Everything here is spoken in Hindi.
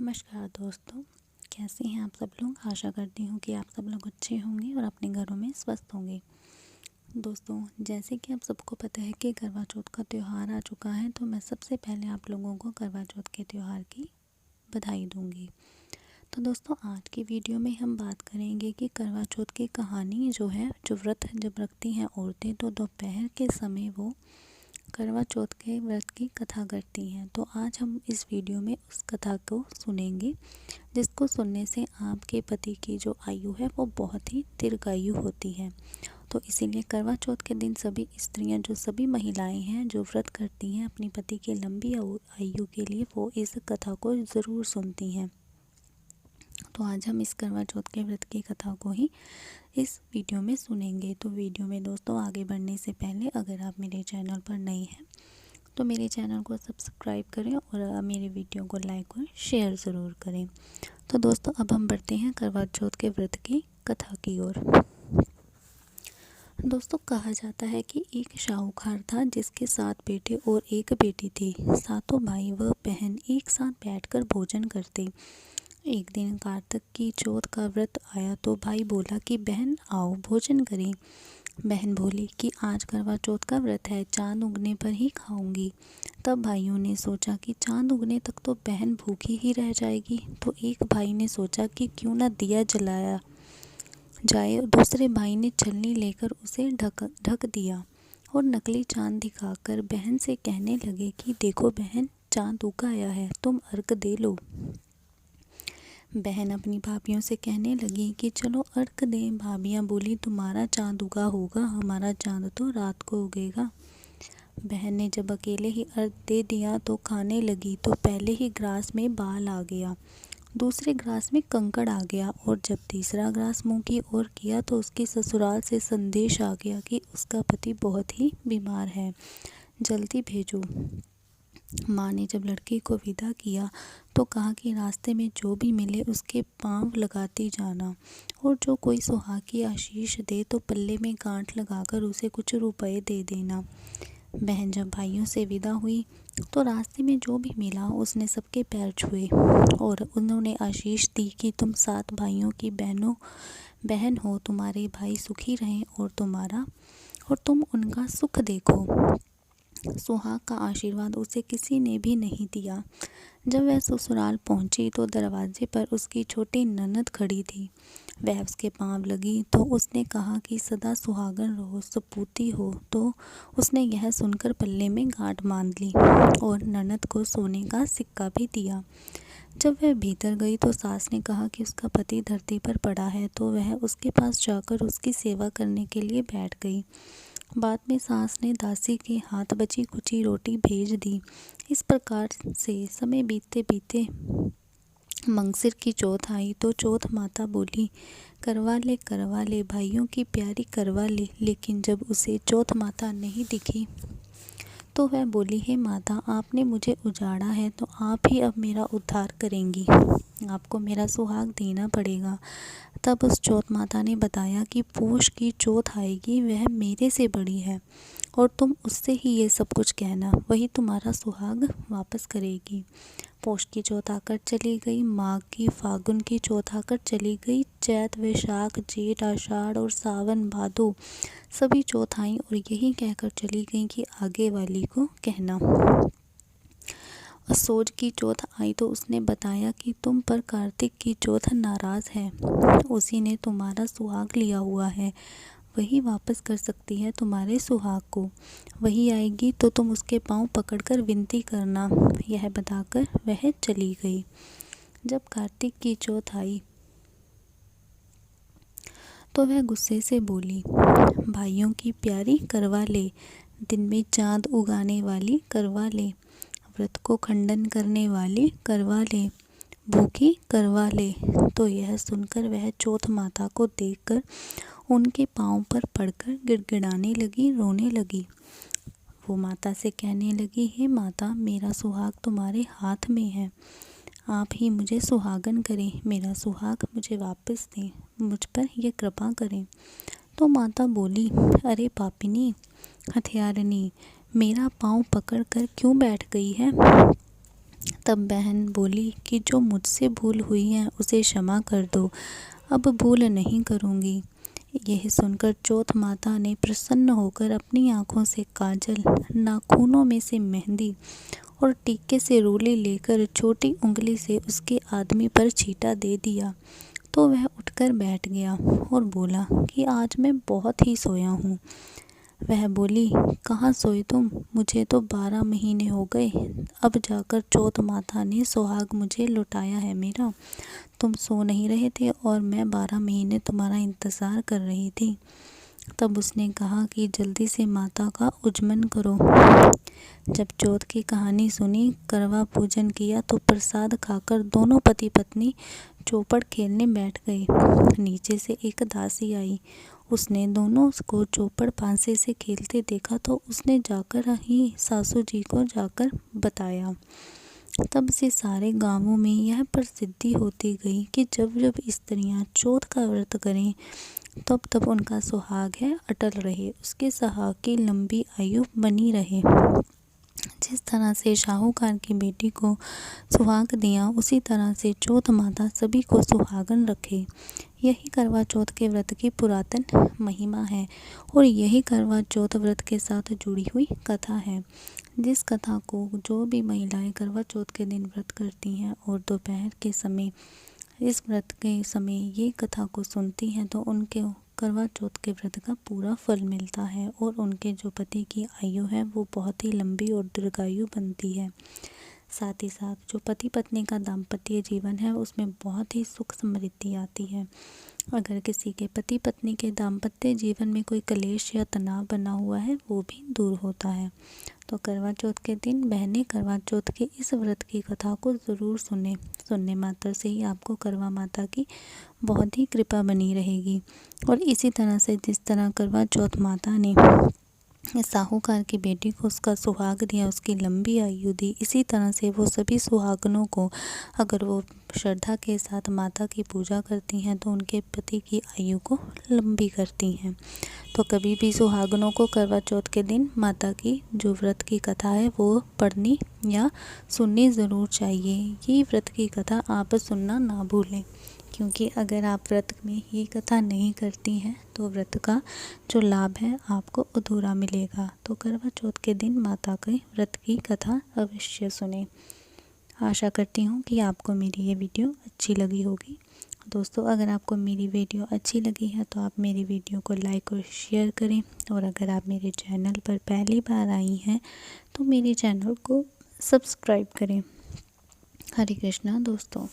नमस्कार दोस्तों, कैसे हैं आप सब लोग। आशा करती हूँ कि आप सब लोग अच्छे होंगे और अपने घरों में स्वस्थ होंगे। दोस्तों, जैसे कि आप सबको पता है कि करवा चौथ का त्यौहार आ चुका है, तो मैं सबसे पहले आप लोगों को करवा चौथ के त्यौहार की बधाई दूंगी। तो दोस्तों, आज की वीडियो में हम बात करेंगे कि करवा चौथ की कहानी जो व्रत जब रखती हैं औरतें, तो दोपहर के समय वो करवा चौथ के व्रत की कथा करती हैं। तो आज हम इस वीडियो में उस कथा को सुनेंगे, जिसको सुनने से आपके पति की जो आयु है वो बहुत ही दीर्घायु होती है। तो इसीलिए करवा चौथ के दिन सभी स्त्रियां, जो सभी महिलाएं हैं जो व्रत करती हैं अपनी पति की लंबी आयु के लिए, वो इस कथा को ज़रूर सुनती हैं। तो आज हम इस करवा चौथ के व्रत की कथा को ही इस वीडियो में सुनेंगे। तो वीडियो में दोस्तों आगे बढ़ने से पहले अगर आप मेरे चैनल पर नए हैं तो मेरे चैनल को सब्सक्राइब करें और मेरे वीडियो को लाइक और शेयर ज़रूर करें। तो दोस्तों, अब हम बढ़ते हैं करवा चौथ के व्रत की कथा की ओर। दोस्तों, कहा जाता है कि एक शाहूकार था जिसके 7 बेटे और एक बेटी थी। सातों भाई व बहन एक साथ बैठकर भोजन करते। एक दिन कार्तिक की चौथ का व्रत आया तो भाई बोला कि बहन आओ भोजन करें। बहन बोली कि आज करवा चौथ का व्रत है, चांद उगने पर ही खाऊंगी। तब भाइयों ने सोचा कि चांद उगने तक तो बहन भूखी ही रह जाएगी। तो एक भाई ने सोचा कि क्यों ना दिया जलाया जाए। दूसरे भाई ने छलनी लेकर उसे ढक दिया और नकली चांद दिखाकर बहन से कहने लगे कि देखो बहन, चांद उग आया है, तुम अर्घ दे लो। बहन अपनी भाभियों से कहने लगी कि चलो अर्घ दें। भाभियाँ बोली तुम्हारा चांद उगा होगा, हमारा चांद तो रात को उगेगा। बहन ने जब अकेले ही अर्घ दे दिया तो खाने लगी, तो पहले ही ग्रास में बाल आ गया, दूसरे ग्रास में कंकड़ आ गया और जब तीसरा ग्रास मुंह की ओर किया तो उसकी ससुराल से संदेश आ गया कि उसका पति बहुत ही बीमार है, जल्दी भेजो। माँ ने जब लड़की को विदा किया तो कहा कि रास्ते में जो भी मिले उसके पांव लगाती जाना और जो कोई सुहाग की आशीष दे तो पल्ले में गांठ लगाकर उसे कुछ रुपए दे देना। बहन जब भाइयों से विदा हुई तो रास्ते में जो भी मिला उसने सबके पैर छुए और उन्होंने आशीष दी कि तुम 7 भाइयों की बहन हो, तुम्हारे भाई सुखी रहें और तुम उनका सुख देखो। सुहाग का आशीर्वाद उसे किसी ने भी नहीं दिया। जब वह ससुराल पहुंची तो दरवाजे पर उसकी छोटी ननद खड़ी थी। वह उसके पांव लगी तो उसने कहा कि सदा सुहागन रहो, सपूती हो। तो उसने यह सुनकर पल्ले में गांठ बांध ली और ननद को सोने का सिक्का भी दिया। जब वह भीतर गई तो सास ने कहा कि उसका पति धरती पर पड़ा है, तो वह उसके पास जाकर उसकी सेवा करने के लिए बैठ गई। बाद में सास ने दासी के हाथ बची कुची रोटी भेज दी। इस प्रकार से समय बीतते बीते मंगसिर की चौथ आई तो चौथ माता बोली करवा ले भाइयों की प्यारी करवा ले। लेकिन जब उसे चौथ माता नहीं दिखी तो वह बोली, हे माता, आपने मुझे उजाड़ा है तो आप ही अब मेरा उद्धार करेंगी, आपको मेरा सुहाग देना पड़ेगा। तब उस चौथ माता ने बताया कि पोष की चौथ आएगी, वह मेरे से बड़ी है और तुम उससे ही ये सब कुछ कहना, वही तुम्हारा सुहाग वापस करेगी। पोष की चौथ आकर चली गई, माघ की फागुन की चौथ आकर चली गई, चैत वैशाख जेठ आषाढ़ और सावन भादो सभी चौथ आईं और यही कहकर चली गई कि आगे वाली को कहना। असोज की चौथ आई तो उसने बताया कि तुम पर कार्तिक की चौथ नाराज़ है, उसी ने तुम्हारा सुहाग लिया हुआ है, वही वापस कर सकती है तुम्हारे सुहाग को, वही आएगी तो तुम उसके पांव पकड़कर विनती करना। यह बताकर वह चली गई। जब कार्तिक की चौथ आई तो वह गुस्से से बोली, भाइयों की प्यारी करवा ले, दिन में चांद उगाने वाली करवा ले, व्रत को खंडन करने वाली करवा ले, भूखी करवा ले। तो यह सुनकर वह चौथ माता को देखकर उनके पांव पर पड़कर गिड़गिड़ाने लगी, रोने लगी। वो माता से कहने लगी, हे माता, मेरा सुहाग तुम्हारे हाथ में है, आप ही मुझे सुहागन करें, मेरा सुहाग मुझे वापस दें, मुझ पर यह कृपा करें। तो माता बोली, अरे पापिनी हथियारिनी, मेरा पाँव पकड़ कर क्यों बैठ गई है। तब बहन बोली कि जो मुझसे भूल हुई है उसे क्षमा कर दो, अब भूल नहीं करूँगी। यह सुनकर चौथ माता ने प्रसन्न होकर अपनी आँखों से काजल, नाखूनों में से मेहंदी और टीके से रोली लेकर छोटी उंगली से उसके आदमी पर छींटा दे दिया तो वह उठकर बैठ गया और बोला कि आज मैं बहुत ही सोया हूँ। वह बोली, कहाँ सोए तुम? मुझे तो 12 महीने हो गए, अब जाकर चौथ माता ने सुहाग मुझे लौटाया है मेरा। तुम सो नहीं रहे थे और मैं 12 महीने तुम्हारा इंतज़ार कर रही थी। तब उसने कहा कि जल्दी से माता का उज्जमन करो। जब चौथ की कहानी सुनी, करवा पूजन किया तो प्रसाद खाकर दोनों पति पत्नी चौपड़ खेलने बैठ गए। नीचे से एक दासी आई, उसने दोनों को चौपड़ पांसे से खेलते देखा तो उसने जाकर ही सासू जी को जाकर बताया। तब से सारे गांवों में यह प्रसिद्धि होती गई कि जब जब स्त्रियां चौथ का व्रत करें तब तब उनका सुहाग है अटल रहे, उसके सुहाग की लंबी आयु बनी रहे। जिस तरह से शाहूकार की बेटी को सुहाग दिया, उसी तरह से चौथ माता सभी को सुहागन रखे। यही करवा चौथ के व्रत की पुरातन महिमा है और यही करवा चौथ व्रत के साथ जुड़ी हुई कथा है। जिस कथा को जो भी महिलाएं करवा चौथ के दिन व्रत करती हैं और दोपहर के समय इस व्रत के समय ये कथा को सुनती हैं तो उनके करवा चौथ के व्रत का पूरा फल मिलता है और उनके जो पति की आयु है वो बहुत ही लंबी और दीर्घायु बनती है। साथ ही साथ जो पति पत्नी का दाम्पत्य जीवन है उसमें बहुत ही सुख समृद्धि आती है। अगर किसी के पति पत्नी के दाम्पत्य जीवन में कोई कलेश या तनाव बना हुआ है वो भी दूर होता है। तो करवा चौथ के दिन बहनें करवा चौथ के इस व्रत की कथा को ज़रूर सुनने मात्र से ही आपको करवा माता की बहुत ही कृपा बनी रहेगी। और इसी तरह से जिस तरह करवा चौथ माता ने साहूकार की बेटी को उसका सुहाग दिया, उसकी लंबी आयु दी, इसी तरह से वो सभी सुहागनों को अगर वो श्रद्धा के साथ माता की पूजा करती हैं तो उनके पति की आयु को लंबी करती हैं। तो कभी भी सुहागनों को करवा चौथ के दिन माता की जो व्रत की कथा है वो पढ़नी या सुननी ज़रूर चाहिए। ये व्रत की कथा आप सुनना ना भूलें, क्योंकि अगर आप व्रत में ये कथा नहीं करती हैं तो व्रत का जो लाभ है आपको अधूरा मिलेगा। तो करवा चौथ के दिन माता के व्रत की कथा अवश्य सुनें। आशा करती हूँ कि आपको मेरी ये वीडियो अच्छी लगी होगी। दोस्तों, अगर आपको मेरी वीडियो अच्छी लगी है तो आप मेरी वीडियो को लाइक और शेयर करें और अगर आप मेरे चैनल पर पहली बार आई हैं तो मेरे चैनल को सब्सक्राइब करें। हरे कृष्णा दोस्तों।